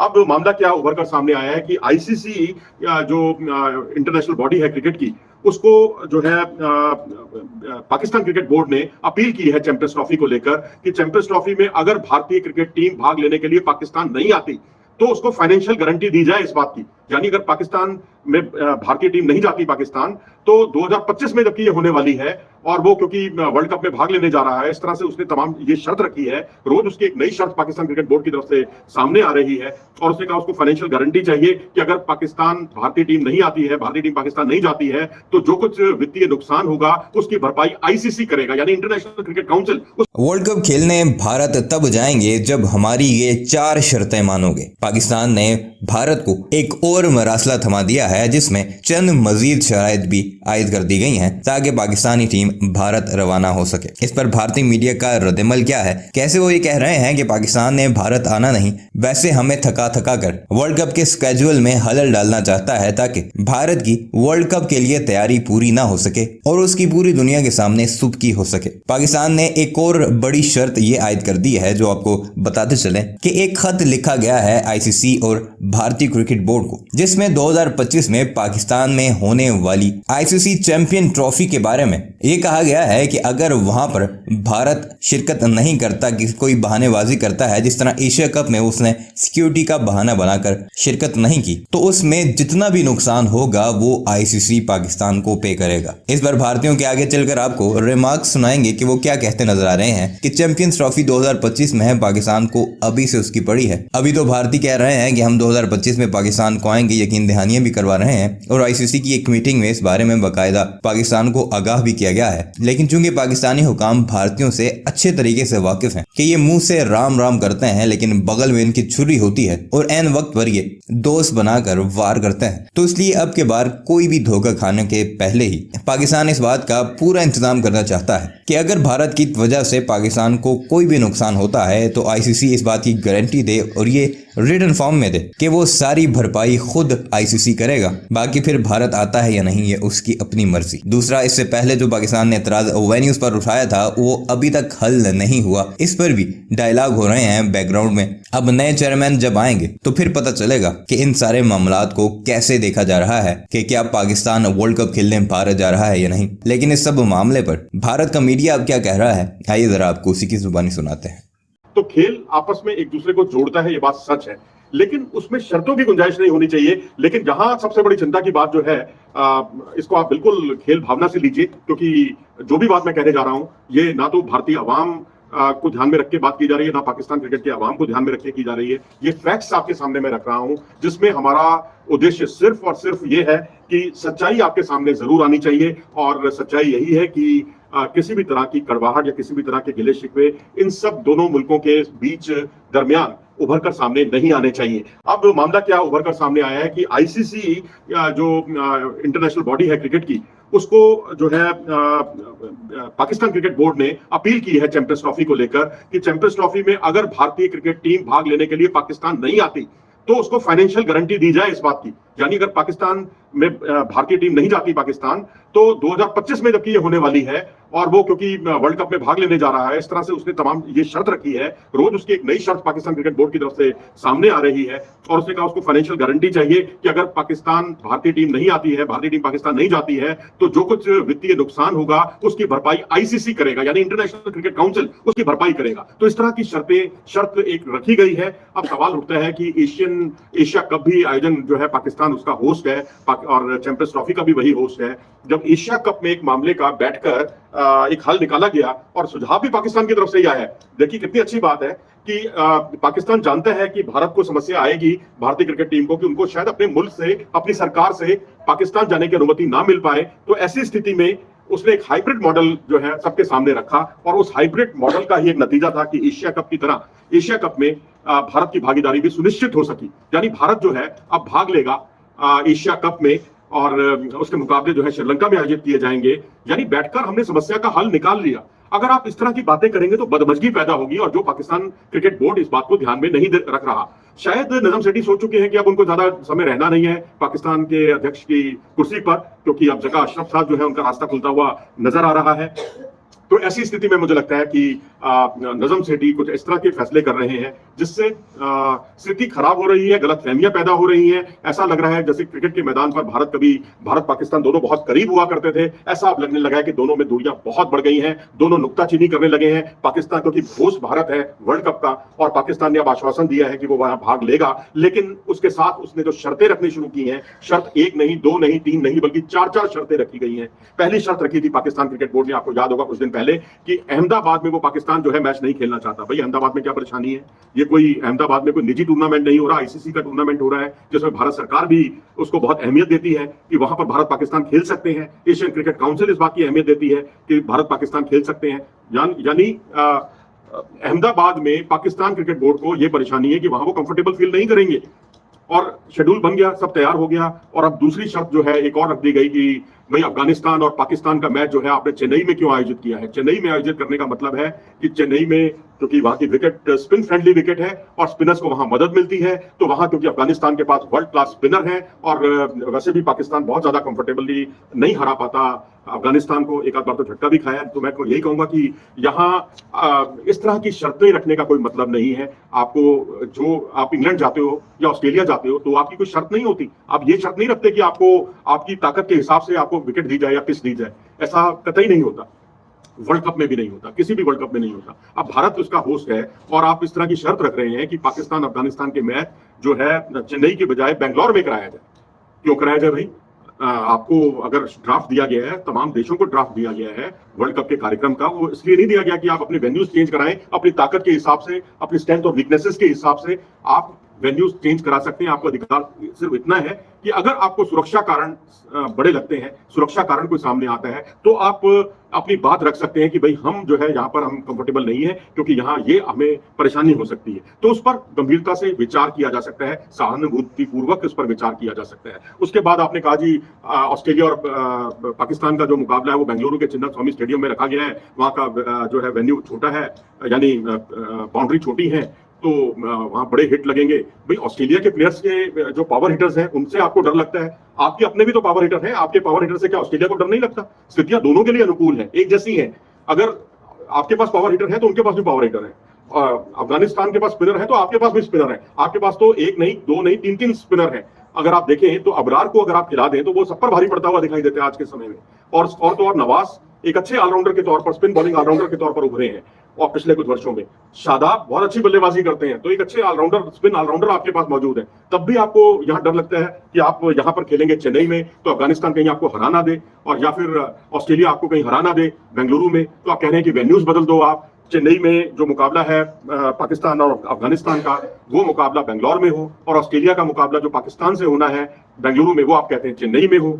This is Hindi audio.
अब मामला क्या उभर कर सामने आया है कि आईसीसी जो इंटरनेशनल बॉडी है क्रिकेट की, उसको जो है पाकिस्तान क्रिकेट बोर्ड ने अपील की है चैंपियंस ट्रॉफी को लेकर कि चैंपियंस ट्रॉफी में अगर भारतीय क्रिकेट टीम भाग लेने के लिए पाकिस्तान नहीं आती तो उसको फाइनेंशियल गारंटी दी जाए इस बात की। यानी अगर पाकिस्तान में भारतीय टीम नहीं जाती पाकिस्तान, तो 2025 में जबकि ये होने वाली है और वो क्योंकि वर्ल्ड कप में भाग लेने जा रहा है, इस तरह से उसने तमाम ये शर्त रखी है। रोज उसकी एक नई शर्त पाकिस्तान क्रिकेट बोर्ड की तरफ से सामने आ रही है और उसने कहा उसको फाइनेंशियल गारंटी चाहिए कि अगर पाकिस्तान भारतीय टीम नहीं आती है, भारतीय टीम पाकिस्तान नहीं जाती है, तो जो कुछ वित्तीय नुकसान होगा उसकी भरपाई आईसीसी करेगा, यानी international cricket council. World cup खेलने भारत तब जाएंगे जब हमारी ये 4 शर्तें मानोगे। पाकिस्तान ने भारत को एक और मरासला थमा दिया है जिसमें चंद मजीद शराइत भी आयद कर दी गई हैं ताकि पाकिस्तानी टीम भारत रवाना हो सके। इस पर भारतीय मीडिया का रद्दमल क्या है? कैसे वो ये कह रहे हैं कि पाकिस्तान ने भारत आना नहीं, वैसे हमें थका थका कर वर्ल्ड कप के स्केड्यूल में हलल डालना चाहता है ताकि भारत की वर्ल्ड कप के लिए तैयारी पूरी ना हो सके और उसकी पूरी दुनिया के सामने सुबकी हो सके। पाकिस्तान ने एक और बड़ी शर्त ये आयद कर दी है जो आपको बताते चले कि एक खत लिखा गया है आईसीसी और भारतीय क्रिकेट बोर्ड को, जिसमें 2025 में पाकिस्तान में होने वाली आईसीसी चैंपियन ट्रॉफी के बारे में ये कहा गया है कि अगर वहां पर भारत शिरकत नहीं करता, कि कोई बहानेबाजी करता है, जिस तरह एशिया कप में उसने सिक्योरिटी का बहाना बनाकर शिरकत नहीं की, तो उसमें जितना भी नुकसान होगा वो आईसीसी पाकिस्तान को पे करेगा। इस बार भारतीयों के आगे चलकर आपको रिमार्क्स सुनाएंगे कि वो क्या कहते नजर आ रहे हैं कि चैंपियंस ट्रॉफी 2025 में है, पाकिस्तान को अभी से उसकी पड़ी है। अभी तो भारतीय कह रहे हैं कि हम 2025 में पाकिस्तान को आएंगे, यकीन दहानियां भी करवा रहे हैं और आईसीसी की एक मीटिंग में इस बारे में बाकायदा पाकिस्तान को आगाह भी किया गया है। लेकिन चूंकि पाकिस्तानी हुकाम भारतीयों से अच्छे तरीके से वाकिफ हैं कि ये मुंह से राम राम करते हैं लेकिन बगल में इनकी छुरी होती है और एन वक्त पर ये दोस्त बनाकर वार करते हैं, तो इसलिए अब के बार कोई भी धोखा खाने के पहले ही पाकिस्तान इस बात का पूरा इंतजाम करना चाहता है कि अगर भारत की वजह से पाकिस्तान को कोई भी नुकसान होता है तो आईसीसी इस बात की गारंटी दे और ये रिटन फॉर्म में दे कि वो सारी भरपाई खुद आईसीसी करेगा। बाकी फिर भारत आता है या नहीं ये उसकी अपनी मर्जी। दूसरा, इससे पहले जो पाकिस्तान ने एतराज वेन्यूज पर उठाया था वो अभी तक हल नहीं हुआ, इस पर भी डायलॉग हो रहे हैं बैकग्राउंड में। अब नए चेयरमैन जब आएंगे तो फिर पता चलेगा कि इन सारे मामलात को कैसे देखा जा रहा है कि क्या पाकिस्तान वर्ल्ड कप खेलने भारत जा रहा है या नहीं। लेकिन इस सब मामले पर भारत का मीडिया अब क्या कह रहा है, आइए जरा आपको उसी की जुबानी सुनाते हैं। तो खेल आपस में एक दूसरे को जोड़ता है, ये बात सच है, लेकिन उसमें शर्तों की गुंजाइश नहीं होनी चाहिए। लेकिन जहां सबसे बड़ी चिंता की बात जो है, इसको आप बिल्कुल खेल भावना से लीजिए, क्योंकि जो भी बात मैं कहने जा रहा हूं ये ना तो भारतीय अवाम को ध्यान में रख के बात की जा रही है, ना पाकिस्तान क्रिकेट के अवाम को ध्यान में रख के की जा रही है। ये फैक्ट्स आपके सामने मैं रख रहा हूं, जिसमें हमारा उद्देश्य सिर्फ और सिर्फ ये है कि सच्चाई आपके सामने जरूर आनी चाहिए। और सच्चाई यही है कि किसी भी तरह की कड़वाहट या किसी भी तरह के गिले शिकवे इन सब दोनों मुल्कों के बीच दरमियान उभर कर सामने नहीं आने चाहिए। अब मामला क्या उभर कर सामने आया है कि आईसीसी जो इंटरनेशनल बॉडी है क्रिकेट की, उसको जो है पाकिस्तान क्रिकेट बोर्ड ने अपील की है चैंपियंस ट्रॉफी को लेकर कि चैंपियंस ट्रॉफी में अगर भारतीय क्रिकेट टीम भाग लेने के लिए पाकिस्तान नहीं आती तो उसको फाइनेंशियल गारंटी दी जाए इस बात की। यानी अगर पाकिस्तान में भारतीय टीम नहीं जाती पाकिस्तान, तो 2025 में जबकि ये होने वाली है और वो क्योंकि वर्ल्ड कप में भाग लेने जा रहा है, इस तरह से उसने तमाम ये शर्त रखी है। रोज उसकी एक नई शर्त पाकिस्तान क्रिकेट बोर्ड की तरफ से सामने आ रही है और उसने कहा उसको फाइनेंशियल गारंटी चाहिए कि अगर पाकिस्तान भारतीय टीम नहीं आती है, भारतीय टीम पाकिस्तान नहीं जाती है, तो जो कुछ वित्तीय नुकसान होगा उसकी भरपाई आईसीसी करेगा, यानी इंटरनेशनल क्रिकेट काउंसिल उसकी भरपाई करेगा। तो इस तरह की शर्त एक रखी गई है। अब सवाल उठता है कि एशिया कप भी आयोजन जो है पाकिस्तान उसका होस्ट है और चैंपियंस ट्रॉफी का भी वही होस्ट है। जब एशिया कप में एक मामले का बैठकर एक हल निकाला गया और सुझाव भी पाकिस्तान की तरफ से ही आया है। देखिए कितनी अच्छी बात है कि पाकिस्तान जानता है कि भारत को समस्या आएगी, भारतीय क्रिकेट टीम को, कि उनको शायद अपने मुल्क से, अपनी सरकार से पाकिस्तान जाने की अनुमति ना मिल पाए। तो ऐसी स्थिति में उसने एक हाइब्रिड मॉडल जो है सबके सामने रखा और उस हाइब्रिड मॉडल का ही एक नतीजा था कि एशिया कप की तरह एशिया कप में भारत की भागीदारी भी सुनिश्चित हो सकी। यानी भारत जो है अब भाग लेगा एशिया कप में और उसके मुकाबले जो है श्रीलंका में आयोजित किए जाएंगे। यानी बैठकर हमने समस्या का हल निकाल लिया। अगर आप इस तरह की बातें करेंगे तो बदमजगी पैदा होगी और जो पाकिस्तान क्रिकेट बोर्ड इस बात को ध्यान में नहीं रख रहा। शायद निजाम सेठी सोच चुके हैं कि अब उनको ज्यादा समय रहना नहीं है पाकिस्तान के अध्यक्ष की कुर्सी पर, क्योंकि अब जगह अशरफ साहब जो है उनका रास्ता खुलता हुआ नजर आ रहा है। तो ऐसी स्थिति में मुझे लगता है कि नजम सेठी कुछ इस तरह के फैसले कर रहे हैं जिससे स्थिति खराब हो रही है, गलतफहमियां पैदा हो रही हैं। ऐसा लग रहा है जैसे क्रिकेट के मैदान पर भारत पाकिस्तान दोनों बहुत करीब हुआ करते थे, ऐसा अब लगने लगा है कि दोनों में दूरियां बहुत बढ़ गई हैं, दोनों नुक्ताचीनी करने लगे हैं। पाकिस्तान क्योंकि होस्ट भारत है वर्ल्ड कप का, और पाकिस्तान ने अब आश्वासन दिया है कि वो वहां भाग लेगा, लेकिन उसके साथ उसने जो शर्तें रखनी शुरू की हैं, शर्त 1 नहीं, 2 नहीं, 3 नहीं, बल्कि 4 शर्तें रखी गई हैं। पहली शर्त रखी थी पाकिस्तान क्रिकेट बोर्ड ने, आपको याद होगा कुछ दिन पहले, कि अहमदाबाद में वो पाकिस्तान जो है मैच नहीं खेलना चाहता। भाई अहमदाबाद में क्या परेशानी है? ये कोई अहमदाबाद में कोई निजी टूर्नामेंट नहीं हो रहा, आईसीसी का टूर्नामेंट हो रहा है, जिसमें भारत सरकार भी उसको बहुत अहमियत देती है कि वहां पर भारत पाकिस्तान खेल सकते हैं। एशियन क्रिकेट काउंसिल इस बात की अहमियत देती है कि भारत पाकिस्तान खेल सकते हैं। यानी अहमदाबाद में पाकिस्तान क्रिकेट बोर्ड को यह परेशानी है कि वहां वो कंफर्टेबल फील नहीं करेंगे, और शेड्यूल बन गया, सब तैयार हो गया। और अब दूसरी शर्त जो है एक और रख दी गई कि भाई अफगानिस्तान और पाकिस्तान का मैच जो है आपने चेन्नई में क्यों आयोजित किया है? चेन्नई में आयोजित करने का मतलब है कि चेन्नई में क्योंकि वहां की विकेट स्पिन फ्रेंडली विकेट है और स्पिनर्स को वहां मदद मिलती है, तो वहां क्योंकि अफगानिस्तान के पास वर्ल्ड क्लास स्पिनर है, और वैसे भी पाकिस्तान बहुत ज्यादा कंफर्टेबली नहीं हरा पाता अफगानिस्तान को, एक आध बार तो झटका भी खाया। तो मैं यही कहूंगा कि यहाँ इस तरह की शर्तें रखने का कोई मतलब नहीं है। आपको जो आप इंग्लैंड जाते हो या ऑस्ट्रेलिया जाते हो तो आपकी कोई शर्त नहीं होती, आप ये शर्त नहीं रखते कि आपको आपकी ताकत के हिसाब से आपको विकेट दी जाए या पिच दी जाए, ऐसा कतई नहीं होता। वर्ल्ड कप में भी नहीं होता, किसी भी वर्ल्ड कप में नहीं होता। अब भारत उसका होस्ट है और आप इस तरह की शर्त रख रहे हैं कि पाकिस्तान अफगानिस्तान के मैच जो है चेन्नई के बजाय बेंगलोर में कराया जाए। क्यों कराया जाए भाई? आपको अगर ड्राफ्ट दिया गया है, तमाम देशों को ड्राफ्ट दिया गया है वर्ल्ड कप के कार्यक्रम का, वो इसलिए नहीं दिया गया कि आप अपने वेन्यूज चेंज कराएं, अपनी ताकत के हिसाब से, अपनी स्ट्रेंथ और वीकनेसेस के हिसाब से आप वेन्यूज चेंज करा सकते हैं। आपको अधिकार सिर्फ इतना है कि अगर आपको सुरक्षा कारण बड़े लगते हैं, सुरक्षा कारण कोई सामने आता है, तो आप अपनी बात रख सकते हैं कि भाई हम जो है यहाँ पर हम कंफर्टेबल नहीं है क्योंकि यहाँ ये हमें परेशानी हो सकती है। तो उस पर गंभीरता से विचार किया जा सकता है, सहानुभूतिपूर्वक इस पर विचार किया जा सकता है। उसके बाद आपने कहा जी ऑस्ट्रेलिया और पाकिस्तान का जो मुकाबला है वो बेंगलुरु के चिन्ना स्वामी स्टेडियम में रखा गया है, वहाँ का जो है वेन्यू छोटा है, यानी बाउंड्री छोटी है, तो वहां बड़े हिट लगेंगे। भाई ऑस्ट्रेलिया के प्लेयर्स के जो पावर हिटर्स हैं उनसे आपको डर लगता है, आपके अपने भी तो पावर हिटर हैं, आपके पावर हिटर से क्या ऑस्ट्रेलिया को डर नहीं लगता? स्थितियां दोनों के लिए अनुकूल है, एक जैसी है। अगर आपके पास पावर हिटर है तो उनके पास भी पावर हिटर है, अफगानिस्तान के पास स्पिनर है तो आपके पास भी स्पिनर है, आपके पास तो 1 नहीं 2 नहीं 3 स्पिनर है। अगर आप देखें तो अबरार को अगर आप खिला दें तो वो सब पर भारी पड़ता हुआ दिखाई देता है आज के समय में। और नवाज एक अच्छे ऑलराउंडर के तौर पर, स्पिन बॉलिंग ऑलराउंडर के तौर पर उभरे हैं, और पिछले कुछ वर्षों में शादाब बहुत अच्छी बल्लेबाजी करते हैं, तो एक अच्छे ऑलराउंडर, स्पिन ऑलराउंडर आपके पास मौजूद है। तब भी आपको यहाँ डर लगता है कि आप यहाँ पर खेलेंगे चेन्नई में तो अफगानिस्तान कहीं आपको हरा ना दे, और या फिर ऑस्ट्रेलिया आपको कहीं हरा ना दे बेंगलुरु में, तो आप कह रहे हैं कि वेन्यूज बदल दो। आप चेन्नई में जो मुकाबला है पाकिस्तान और अफगानिस्तान का, वो मुकाबला बेंगलोर में हो, और ऑस्ट्रेलिया का मुकाबला जो पाकिस्तान से होना है बेंगलुरु में, वो आप कहते हैं चेन्नई में हो।